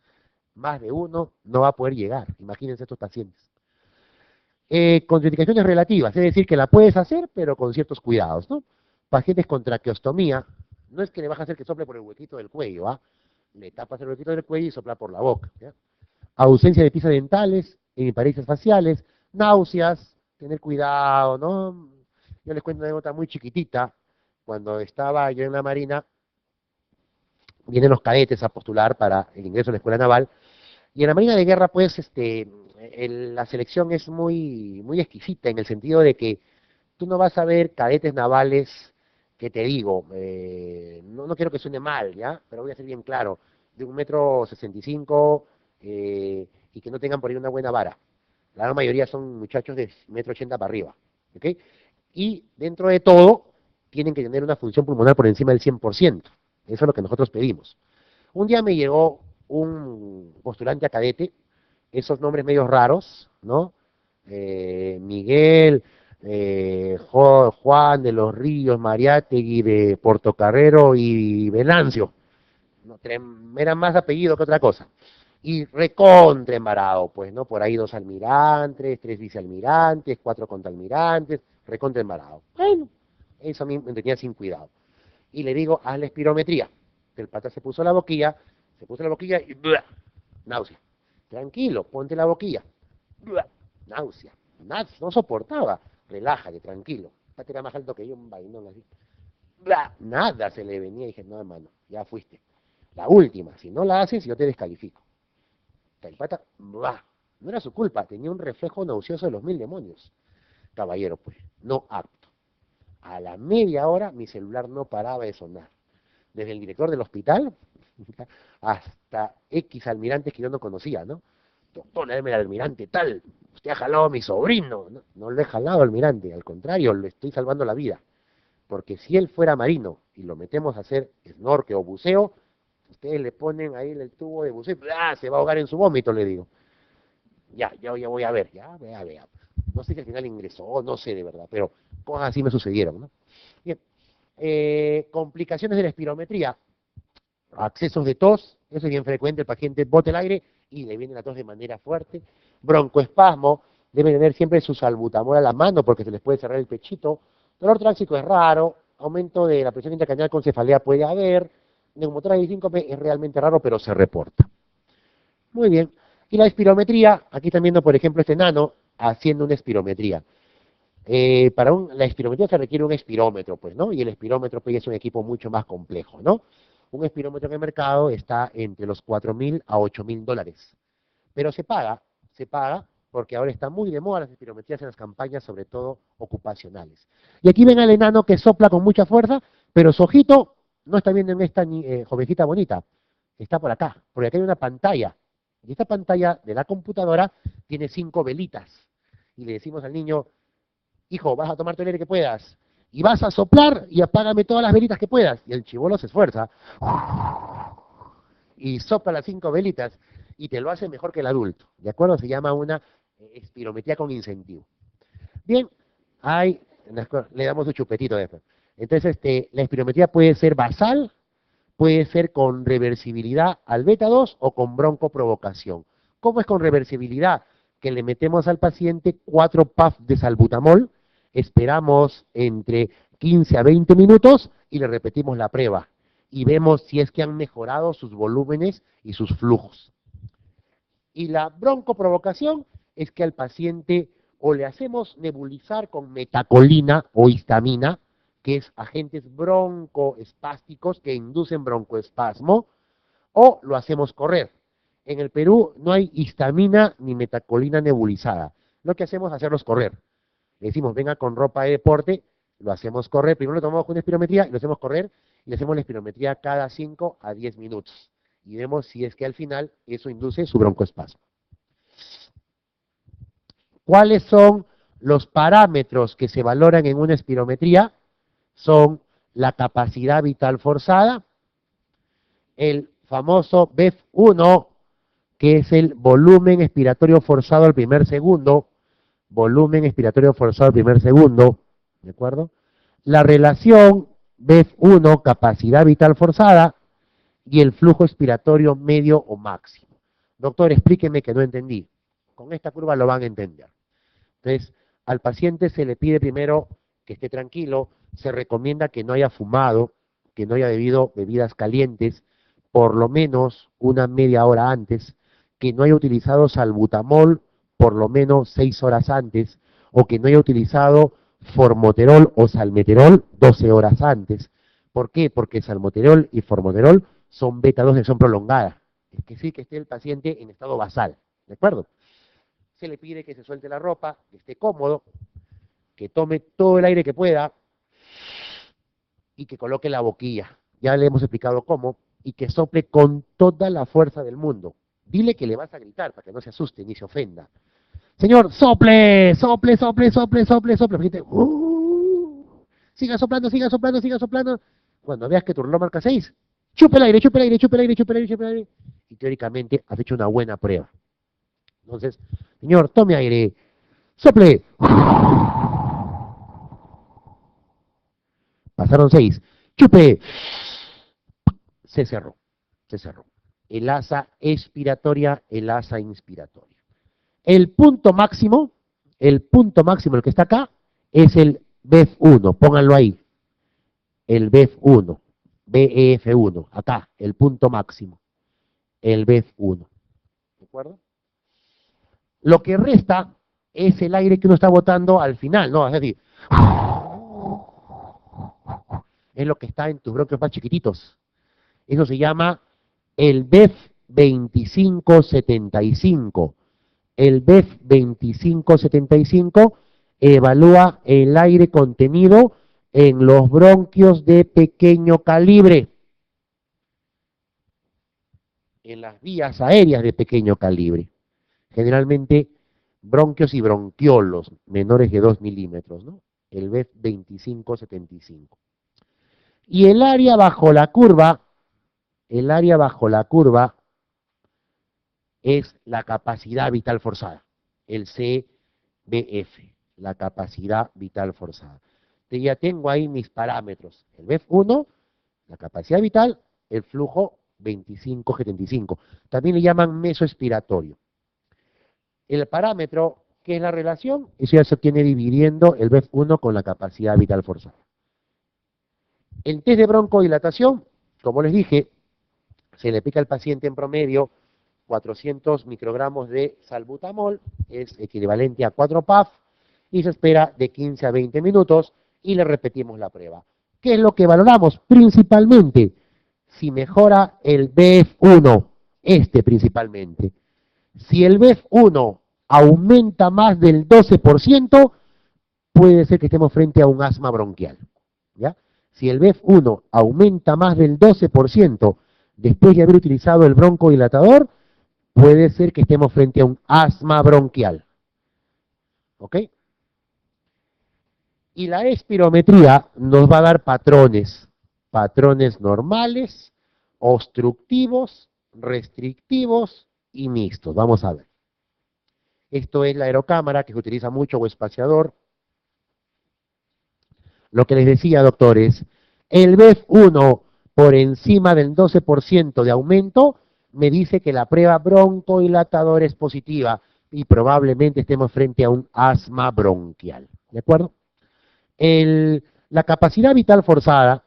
Más de uno no va a poder llegar. Imagínense estos pacientes. Contraindicaciones relativas, es decir, que la puedes hacer, pero con ciertos cuidados, ¿no? Pacientes con traqueostomía, no es que le vas a hacer que sople por el huequito del cuello, ¿ah? Le tapas el huequito del cuello y sopla por la boca, ¿ya? Ausencia de piezas dentales, hemiparesis faciales, náuseas, tener cuidado, ¿no? Yo les cuento una anécdota muy chiquitita. Cuando estaba yo en la Marina, vienen los cadetes a postular para el ingreso a la Escuela Naval, y en la Marina de Guerra, pues, la selección es muy exquisita en el sentido de que tú no vas a ver cadetes navales que te digo, no quiero que suene mal, ¿ya? Pero voy a ser bien claro, de 1,65 m, y que no tengan por ahí una buena vara. La gran mayoría son muchachos de 1,80 m para arriba, ¿ok? Y dentro de todo, tienen que tener una función pulmonar por encima del 100%. Eso es lo que nosotros pedimos. Un día me llegó un postulante a cadete, esos nombres medios raros, ¿no? Miguel, Juan de los Ríos, Mariátegui, de Portocarrero y Venancio. No, eran más apellidos que otra cosa. Y recontra embarado, pues, ¿no? Por ahí 2 almirantes, 3 vicealmirantes, 4 contraalmirantes, recontra embarado. Bueno, eso a mí me tenía sin cuidado. Y le digo, haz la espirometría. El pata se puso la boquilla y ¡blah! Náusea. Tranquilo, ponte la boquilla. ¡Blah! Náusea. No soportaba. Relájate, tranquilo. El pata era más alto que yo, un vainón así. ¡Blah! Nada se le venía. Y dije, no, hermano, ya fuiste. La última, si no la haces, yo te descalifico. El pata, ¡blah! No era su culpa, tenía un reflejo nauseoso de los 1000 demonios. Caballero, pues, no apto. A la media hora mi celular no paraba de sonar. Desde el director del hospital hasta X almirantes que yo no conocía, ¿no? Doctor, dame el almirante tal, usted ha jalado a mi sobrino. No, no lo he jalado almirante, al contrario, le estoy salvando la vida. Porque si él fuera marino y lo metemos a hacer snorkel o buceo, ustedes le ponen ahí el tubo de buceo y ¡ah! Se va a ahogar en su vómito, le digo. Ya voy a ver, ya, vea. No sé si al final ingresó, no sé de verdad, pero cosas así me sucedieron, ¿no? Bien, complicaciones de la espirometría, accesos de tos, eso es bien frecuente, el paciente bota el aire y le viene la tos de manera fuerte, broncoespasmo, deben tener siempre su salbutamol a la mano porque se les puede cerrar el pechito. Dolor torácico es raro, aumento de la presión intracraneal con cefalea puede haber, neumotórax y síncope es realmente raro, pero se reporta. Muy bien. Y la espirometría, aquí están viendo, por ejemplo, este nano haciendo una espirometría. La espirometría se requiere un espirómetro, pues, ¿no? Y el espirómetro, pues, es un equipo mucho más complejo, ¿no? Un espirómetro en el mercado está entre los 4.000 a 8.000 dólares. Pero se paga, porque ahora está muy de moda las espirometrías en las campañas, sobre todo ocupacionales. Y aquí ven al enano que sopla con mucha fuerza, pero su ojito no está viendo en esta jovencita bonita, está por acá, porque acá hay una pantalla. Y esta pantalla de la computadora tiene 5 velitas. Y le decimos al niño, hijo, vas a tomar todo el aire que puedas. Y vas a soplar y apágame todas las velitas que puedas. Y el chibolo se esfuerza. Y sopla las 5 velitas. Y te lo hace mejor que el adulto. ¿De acuerdo? Se llama una espirometría con incentivo. Bien, le damos un chupetito de esto. Entonces, la espirometría puede ser basal, puede ser con reversibilidad al beta 2 o con broncoprovocación. ¿Cómo es con reversibilidad? Que le metemos al paciente 4 puffs de salbutamol, esperamos entre 15 a 20 minutos y le repetimos la prueba. Y vemos si es que han mejorado sus volúmenes y sus flujos. Y la broncoprovocación es que al paciente o le hacemos nebulizar con metacolina o histamina, que es agentes broncoespásticos que inducen broncoespasmo, o lo hacemos correr. En el Perú no hay histamina ni metacolina nebulizada. Lo que hacemos es hacerlos correr. Le decimos, venga con ropa de deporte, lo hacemos correr. Primero lo tomamos con una espirometría y lo hacemos correr y le hacemos la espirometría cada 5 a 10 minutos. Y vemos si es que al final eso induce su broncoespasmo. ¿Cuáles son los parámetros que se valoran en una espirometría? Son la capacidad vital forzada, el famoso BEF1, que es el volumen expiratorio forzado al primer segundo, volumen expiratorio forzado al primer segundo, ¿de acuerdo? La relación BEF1, capacidad vital forzada, y el flujo expiratorio medio o máximo. Doctor, explíqueme que no entendí. Con esta curva lo van a entender. Entonces, al paciente se le pide primero que esté tranquilo, se recomienda que no haya fumado, que no haya bebido bebidas calientes, por lo menos una media hora antes, que no haya utilizado salbutamol por lo menos 6 horas antes, o que no haya utilizado formoterol o salmeterol 12 horas antes. ¿Por qué? Porque salmoterol y formoterol son beta 2 de acción prolongada. Es que sí que esté el paciente en estado basal, ¿de acuerdo? Se le pide que se suelte la ropa, que esté cómodo, que tome todo el aire que pueda y que coloque la boquilla. Ya le hemos explicado cómo, y que sople con toda la fuerza del mundo. Dile que le vas a gritar para que no se asuste ni se ofenda. Señor, sople, sople, sople, sople, sople, sople. Fíjate, siga soplando, siga soplando, siga soplando. Cuando veas que tu reloj marca 6, chupe el aire, chupe el aire, chupe el aire, chupe el aire, chupe el aire. Y teóricamente has hecho una buena prueba. Entonces, señor, tome aire, sople. Pasaron 6. Chupe. Se cerró. Se cerró. El asa expiratoria, el asa inspiratoria. El punto máximo, el que está acá, es el BEF1. Pónganlo ahí. El BEF1. BEF1. Acá, el punto máximo. El BEF1. ¿De acuerdo? Lo que resta es el aire que uno está botando al final, ¿no? Es decir, es lo que está en tus bronquios más chiquititos. Eso se llama el BEF 2575. El BEF 2575 evalúa el aire contenido en los bronquios de pequeño calibre, en las vías aéreas de pequeño calibre. Generalmente bronquios y bronquiolos menores de 2 milímetros, ¿no? El BEF 2575. Y el área bajo la curva es la capacidad vital forzada, el CBF, la capacidad vital forzada. Entonces ya tengo ahí mis parámetros, el BEF1, la capacidad vital, el flujo 25-75. También le llaman mesoexpiratorio. El parámetro ¿Qué es la relación? Eso ya se obtiene dividiendo el BEF1 con la capacidad vital forzada. El test de broncodilatación, como les dije, se le aplica al paciente en promedio 400 microgramos de salbutamol, es equivalente a 4 PAF, y se espera de 15 a 20 minutos y le repetimos la prueba. ¿Qué es lo que valoramos? Principalmente, si mejora el BEF1, principalmente. Si el BEF1 aumenta más del 12%, puede ser que estemos frente a un asma bronquial. ¿Ya? Si el BEF1 aumenta más del 12% después de haber utilizado el broncodilatador, puede ser que estemos frente a un asma bronquial. ¿Ok? Y la espirometría nos va a dar patrones. Patrones normales, obstructivos, restrictivos y mixtos. Vamos a ver. Esto es la aerocámara que se utiliza mucho o espaciador. Lo que les decía, doctores, el BEF1 por encima del 12% de aumento me dice que la prueba broncodilatador es positiva y probablemente estemos frente a un asma bronquial. ¿De acuerdo? La capacidad vital forzada,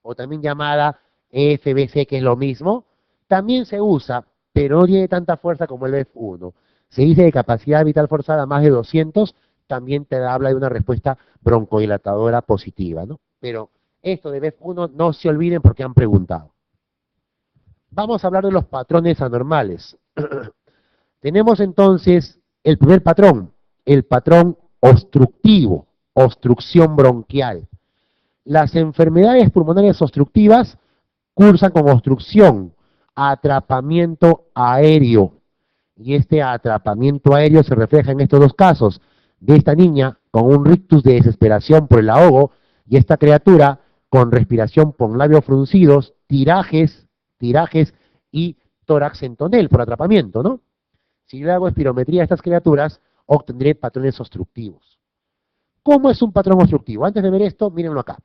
o también llamada FBC, que es lo mismo, también se usa, pero no tiene tanta fuerza como el BEF1. Se dice que capacidad vital forzada más de 200 también te habla de una respuesta broncodilatadora positiva, ¿no? Pero esto de BEF1 no se olviden porque han preguntado. Vamos a hablar de los patrones anormales. Tenemos entonces el primer patrón, el patrón obstructivo, obstrucción bronquial. Las enfermedades pulmonares obstructivas cursan con obstrucción, atrapamiento aéreo. Y este atrapamiento aéreo se refleja en estos dos casos, de esta niña con un rictus de desesperación por el ahogo y esta criatura con respiración por labios fruncidos, tirajes y tórax en tonel por atrapamiento, ¿no? Si yo le hago espirometría a estas criaturas, obtendré patrones obstructivos. ¿Cómo es un patrón obstructivo? Antes de ver esto, mírenlo acá.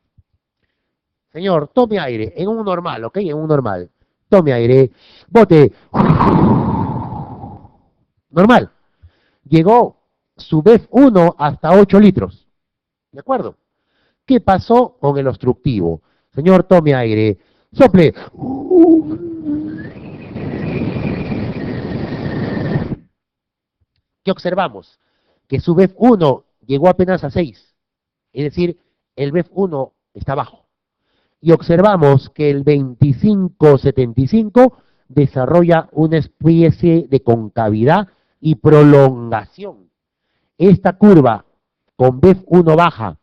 Señor, tome aire, en un normal, ¿ok? En un normal. Tome aire, bote. Normal. Llegó su BEF1 hasta 8 litros. ¿De acuerdo? ¿Qué pasó con el obstructivo? Señor, tome aire, sople. ¿Qué observamos? Que su BEF1 llegó apenas a 6. Es decir, el BEF1 está bajo. Y observamos que el 25-75 desarrolla una especie de concavidad y prolongación. Esta curva con BEF1 baja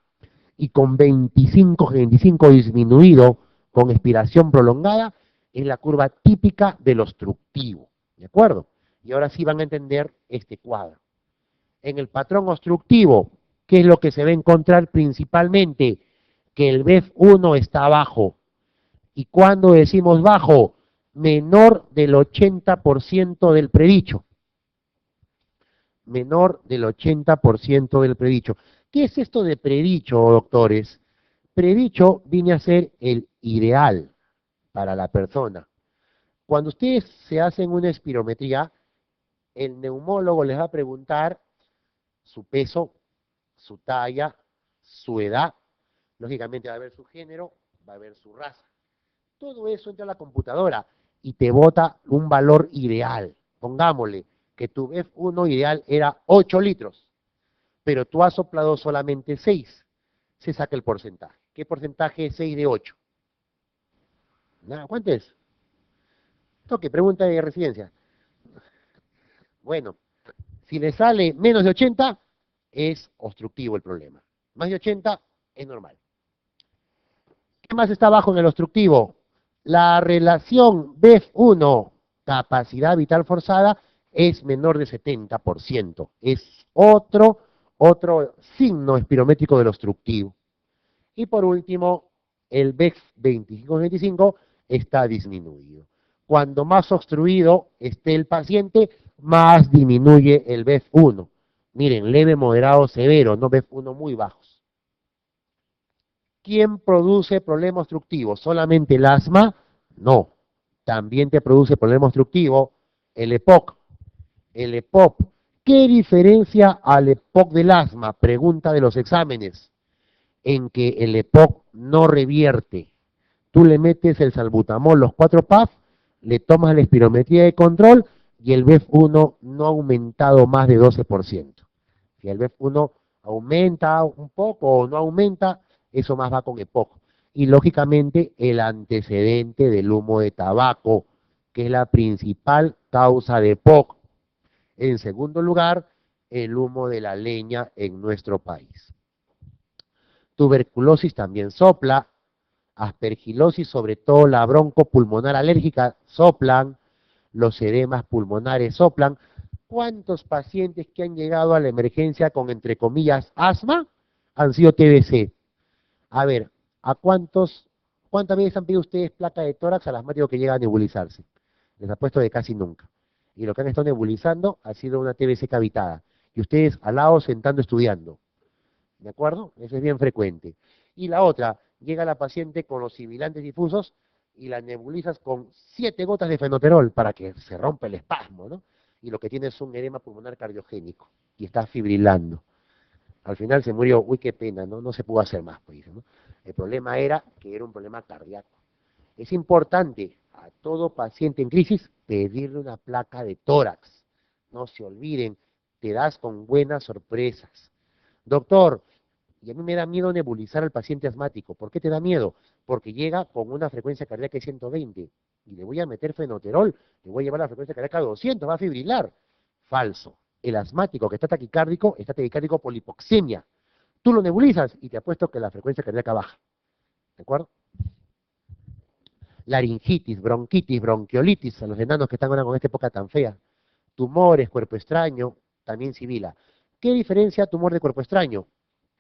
y con 25 disminuido con expiración prolongada es la curva típica del obstructivo. ¿De acuerdo? Y ahora sí van a entender este cuadro. En el patrón obstructivo, ¿qué es lo que se va a encontrar principalmente? Que el BEF1 está bajo. Y cuando decimos bajo, menor del 80% del predicho. Menor del 80% del predicho. ¿Qué es esto de predicho, doctores? Predicho viene a ser el ideal para la persona. Cuando ustedes se hacen una espirometría, el neumólogo les va a preguntar su peso, su talla, su edad, lógicamente va a ver su género, va a ver su raza. Todo eso entra a la computadora y te bota un valor ideal. Pongámosle que tu BEF1 ideal era 8 litros, pero tú has soplado solamente 6. Se saca el porcentaje. ¿Qué porcentaje es 6 de 8? Nada, ¿cuánto es? Toque, pregunta de residencia. Bueno, si le sale menos de 80, es obstructivo el problema. Más de 80 es normal. ¿Qué más está abajo en el obstructivo? La relación BEF1, capacidad vital forzada, es menor de 70%. Es otro signo espirométrico del obstructivo. Y por último, el BEF 25-25 está disminuido. Cuando más obstruido esté el paciente, más disminuye el BEF1. Miren, leve, moderado, severo, no BEF1 muy bajos. ¿Quién produce problema obstructivo? ¿Solamente el asma? No. También te produce problema obstructivo el EPOC, el EPOP, ¿Qué diferencia al EPOC del asma? Pregunta de los exámenes. En que el EPOC no revierte. Tú le metes el salbutamol, los 4 PAF, le tomas la espirometría de control y el BEF1 no ha aumentado más de 12%. Si el BEF1 aumenta un poco o no aumenta, eso más va con EPOC. Y lógicamente el antecedente del humo de tabaco, que es la principal causa de EPOC. En segundo lugar, el humo de la leña en nuestro país. Tuberculosis también sopla, aspergilosis, sobre todo la broncopulmonar alérgica, soplan, los edemas pulmonares soplan. ¿Cuántos pacientes que han llegado a la emergencia con, entre comillas, asma, han sido TBC? A ver, ¿cuántas veces han pedido ustedes placa de tórax al asmático que llega a nebulizarse? Les apuesto de casi nunca. Y lo que han estado nebulizando ha sido una TBC cavitada. Y ustedes al lado sentando estudiando. ¿De acuerdo? Eso es bien frecuente. Y la otra, llega la paciente con los sibilantes difusos y la nebulizas con 7 gotas de fenoterol para que se rompa el espasmo, ¿no? Y lo que tiene es un edema pulmonar cardiogénico y está fibrilando. Al final se murió, uy, qué pena, ¿no? No se pudo hacer más, pues, ¿no? El problema era que era un problema cardíaco. Es importante a todo paciente en crisis pedirle una placa de tórax. No se olviden, te das con buenas sorpresas. Doctor, y a mí me da miedo nebulizar al paciente asmático. ¿Por qué te da miedo? Porque llega con una frecuencia cardíaca de 120 y le voy a meter fenoterol, le voy a llevar la frecuencia cardíaca a 200, va a fibrilar. Falso. El asmático que está taquicárdico por hipoxemia. Tú lo nebulizas y te apuesto que la frecuencia cardíaca baja. ¿De acuerdo? Laringitis, bronquitis, bronquiolitis, a los enanos que están ahora con esta época tan fea. Tumores, cuerpo extraño, también sibila. ¿Qué diferencia tumor de cuerpo extraño?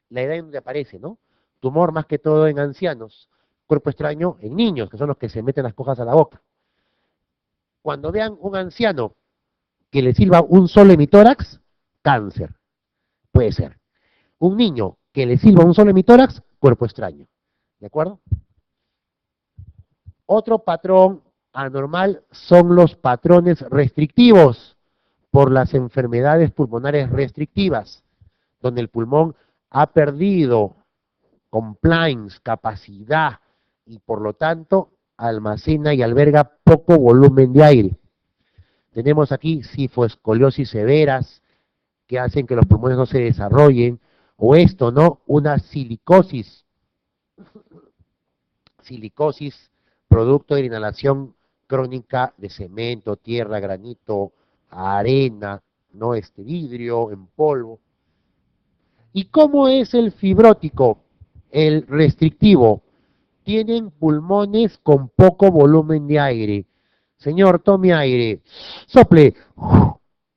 La edad en donde aparece, ¿no? Tumor más que todo en ancianos, cuerpo extraño en niños, que son los que se meten las cosas a la boca. Cuando vean un anciano que le silba un solo hemitórax, cáncer, puede ser. Un niño que le silba un solo hemitórax, cuerpo extraño. ¿De acuerdo? Otro patrón anormal son los patrones restrictivos por las enfermedades pulmonares restrictivas, donde el pulmón ha perdido compliance, capacidad, y por lo tanto almacena y alberga poco volumen de aire. Tenemos aquí sifoescoliosis severas que hacen que los pulmones no se desarrollen, o esto, ¿no? Una silicosis producto de la inhalación crónica de cemento, tierra, granito, arena, ¿no? Vidrio en polvo. ¿Y cómo es el fibrótico? El restrictivo. Tienen pulmones con poco volumen de aire. Señor, tome aire. Sople.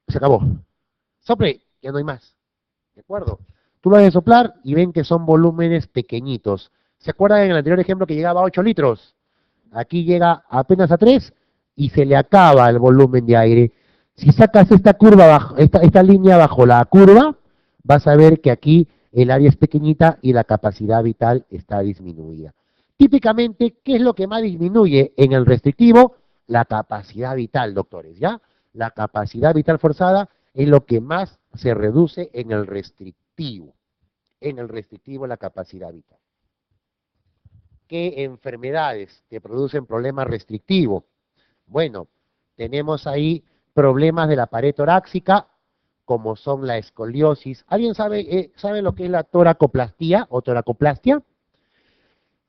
Se acabó. Sople. Ya no hay más. ¿De acuerdo? Tú lo vas a soplar y ven que son volúmenes pequeñitos. ¿Se acuerdan en el anterior ejemplo que llegaba a 8 litros? Aquí llega apenas a 3 y se le acaba el volumen de aire. Si sacas esta curva, esta línea bajo la curva, vas a ver que aquí el área es pequeñita y la capacidad vital está disminuida. Típicamente, ¿qué es lo que más disminuye en el restrictivo? La capacidad vital, doctores, ¿ya? La capacidad vital forzada es lo que más se reduce en el restrictivo. En el restrictivo la capacidad vital. ¿Qué enfermedades te producen problemas restrictivos? Bueno, tenemos ahí problemas de la pared torácica, como son la escoliosis. ¿Alguien sabe lo que es la toracoplastía o toracoplastia?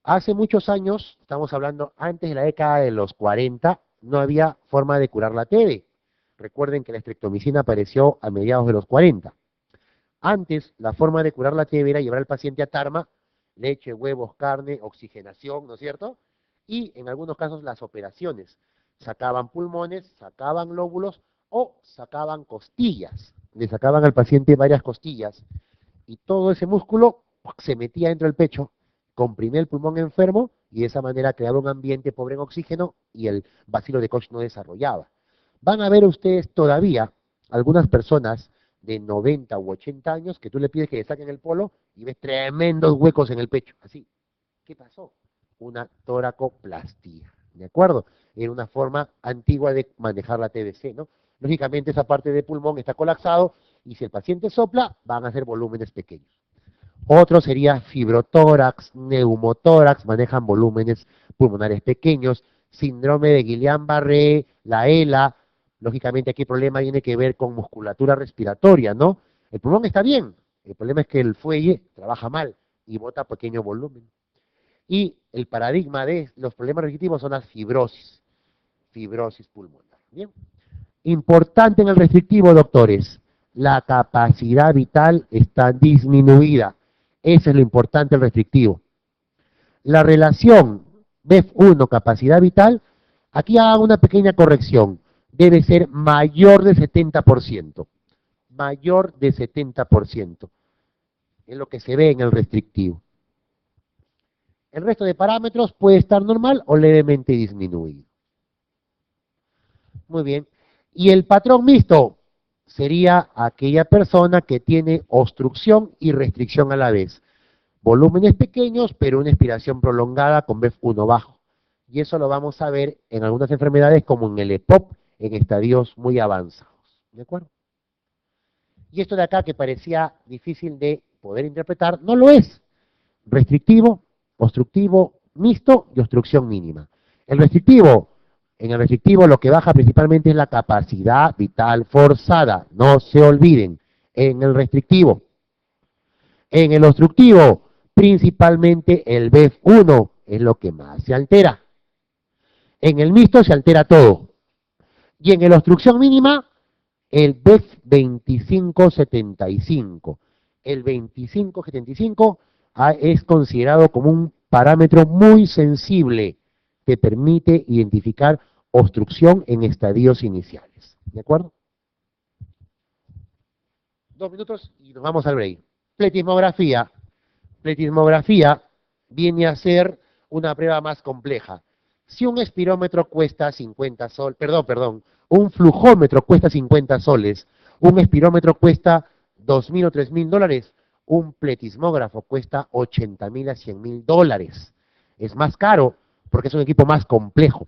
Hace muchos años, estamos hablando antes de la década de los 40, no había forma de curar la TB. Recuerden que la estreptomicina apareció a mediados de los 40. Antes, la forma de curar la TB era llevar al paciente a tarma, leche, huevos, carne, oxigenación, ¿no es cierto? Y en algunos casos las operaciones. Sacaban pulmones, sacaban lóbulos o sacaban costillas. Le sacaban al paciente varias costillas y todo ese músculo se metía dentro del pecho, comprimía el pulmón enfermo y de esa manera creaba un ambiente pobre en oxígeno y el bacilo de Koch no desarrollaba. Van a ver ustedes todavía algunas personas de 90 u 80 años que tú le pides que le saquen el polo y ves tremendos huecos en el pecho. Así. ¿Qué pasó? Una toracoplastía. ¿De acuerdo? Era una forma antigua de manejar la TBC, ¿no? Lógicamente esa parte de pulmón está colapsado Y si el paciente sopla, van a ser volúmenes pequeños. Otro sería fibrotórax, neumotórax, manejan volúmenes pulmonares pequeños, síndrome de Guillain-Barré, la ELA, lógicamente aquí el problema tiene que ver con musculatura respiratoria, ¿no? El pulmón está bien, el problema es que el fuelle trabaja mal y bota pequeño volumen. Y el paradigma de los problemas restrictivos son las fibrosis pulmonar. Bien. Importante en el restrictivo, doctores, la capacidad vital está disminuida. Eso es lo importante del restrictivo. La relación BEF1 capacidad vital, aquí hago una pequeña corrección, debe ser mayor de 70%. Mayor de 70%. Es lo que se ve en el restrictivo. El resto de parámetros puede estar normal o levemente disminuido. Muy bien. Y el patrón mixto sería aquella persona que tiene obstrucción y restricción a la vez. Volúmenes pequeños, pero una expiración prolongada con BEF1 bajo. Y eso lo vamos a ver en algunas enfermedades como en el EPOC, en estadios muy avanzados. ¿De acuerdo? Y esto de acá que parecía difícil de poder interpretar, no lo es. Restrictivo, obstructivo, mixto y obstrucción mínima. En el restrictivo lo que baja principalmente es la capacidad vital forzada, no se olviden, en el restrictivo. En el obstructivo, principalmente el BEF1 es lo que más se altera. En el mixto se altera todo. Y en la obstrucción mínima, el BEF 2575. El 2575 es considerado como un parámetro muy sensible que permite identificar obstrucción en estadios iniciales. ¿De acuerdo? 2 minutos y nos vamos al break. Pletismografía. Pletismografía viene a ser una prueba más compleja. Si un espirómetro cuesta 50 soles, un flujómetro cuesta 50 soles, un espirómetro cuesta 2.000 o 3.000 dólares, un pletismógrafo cuesta 80.000 a 100.000 dólares. Es más caro porque es un equipo más complejo.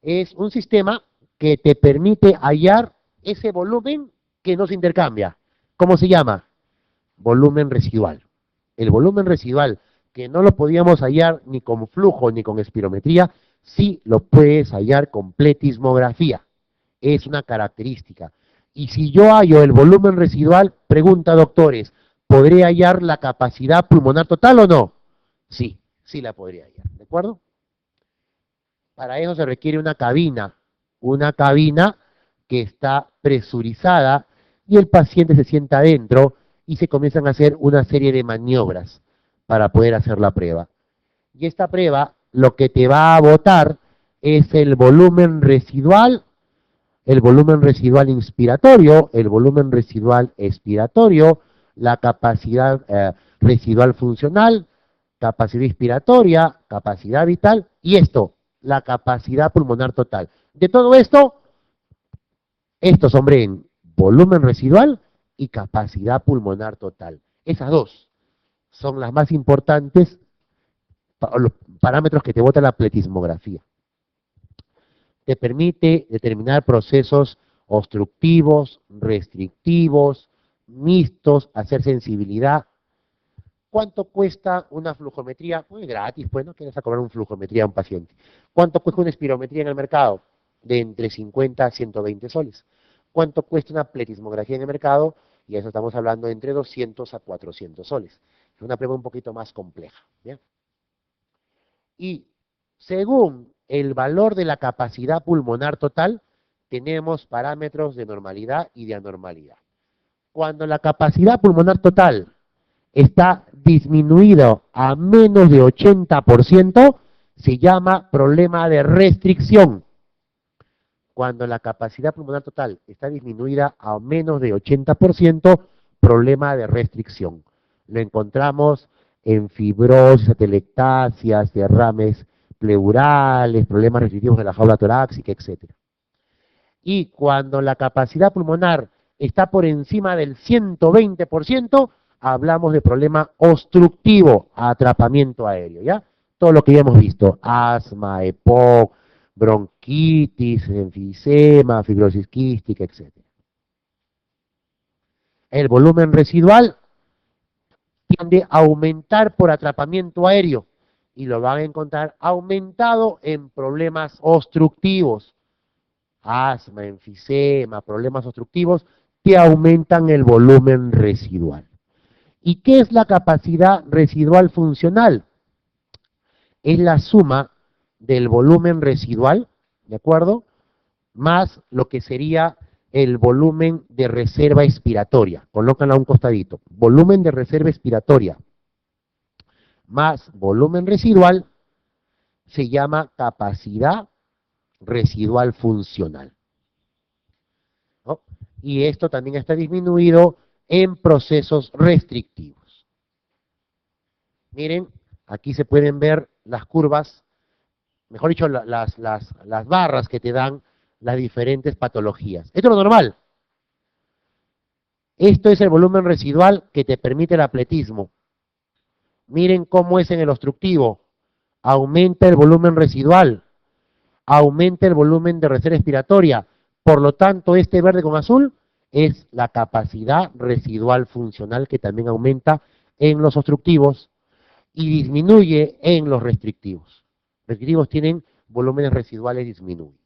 Es un sistema que te permite hallar ese volumen que no se intercambia. ¿Cómo se llama? Volumen residual. El volumen residual, que no lo podíamos hallar ni con flujo ni con espirometría, sí lo puedes hallar con pletismografía. Es una característica. Y si yo hallo el volumen residual, pregunta doctores, ¿podré hallar la capacidad pulmonar total o no? Sí, sí la podría hallar, ¿de acuerdo? Para eso se requiere una cabina que está presurizada y el paciente se sienta adentro y se comienzan a hacer una serie de maniobras para poder hacer la prueba. Y esta prueba lo que te va a botar es el volumen residual inspiratorio, el volumen residual expiratorio, la capacidad residual funcional, capacidad inspiratoria, capacidad vital y esto, la capacidad pulmonar total. De todo esto, estos en volumen residual y capacidad pulmonar total. Esas dos son las más importantes, los parámetros que te bota la pletismografía. Te permite determinar procesos obstructivos, restrictivos, mixtos, hacer sensibilidad. ¿Cuánto cuesta una flujometría? Muy gratis, pues, ¿no? ¿Quieres cobrar una flujometría a un paciente? ¿Cuánto cuesta una espirometría en el mercado? De entre 50 a 120 soles. ¿Cuánto cuesta una pletismografía en el mercado? Y eso estamos hablando de entre 200 a 400 soles. Es una prueba un poquito más compleja. ¿Bien? Y según el valor de la capacidad pulmonar total, tenemos parámetros de normalidad y de anormalidad. Cuando la capacidad pulmonar total está disminuido a menos de 80%, se llama problema de restricción. Cuando la capacidad pulmonar total está disminuida a menos de 80%, problema de restricción. Lo encontramos en fibrosis, atelectasias, derrames pleurales, problemas restrictivos de la jaula torácica, etc. Y cuando la capacidad pulmonar está por encima del 120%, hablamos de problema obstructivo, atrapamiento aéreo, ¿ya? Todo lo que ya hemos visto, asma, EPOC, bronquitis, enfisema, fibrosis quística, etc. El volumen residual tiende a aumentar por atrapamiento aéreo y lo van a encontrar aumentado en problemas obstructivos, asma, enfisema, problemas obstructivos que aumentan el volumen residual. ¿Y qué es la capacidad residual funcional? Es la suma del volumen residual, ¿de acuerdo? Más lo que sería el volumen de reserva expiratoria. Colócanla a un costadito. Volumen de reserva expiratoria más volumen residual se llama capacidad residual funcional, ¿no? Y esto también está disminuido en procesos restrictivos. Miren, aquí se pueden ver las curvas, mejor dicho, las barras que te dan las diferentes patologías. Esto es lo normal. Esto es el volumen residual que te permite el atletismo. Miren cómo es en el obstructivo. Aumenta el volumen residual, aumenta el volumen de reserva respiratoria. Por lo tanto, este verde con azul es la capacidad residual funcional que también aumenta en los obstructivos y disminuye en los restrictivos. Restrictivos tienen volúmenes residuales disminuidos.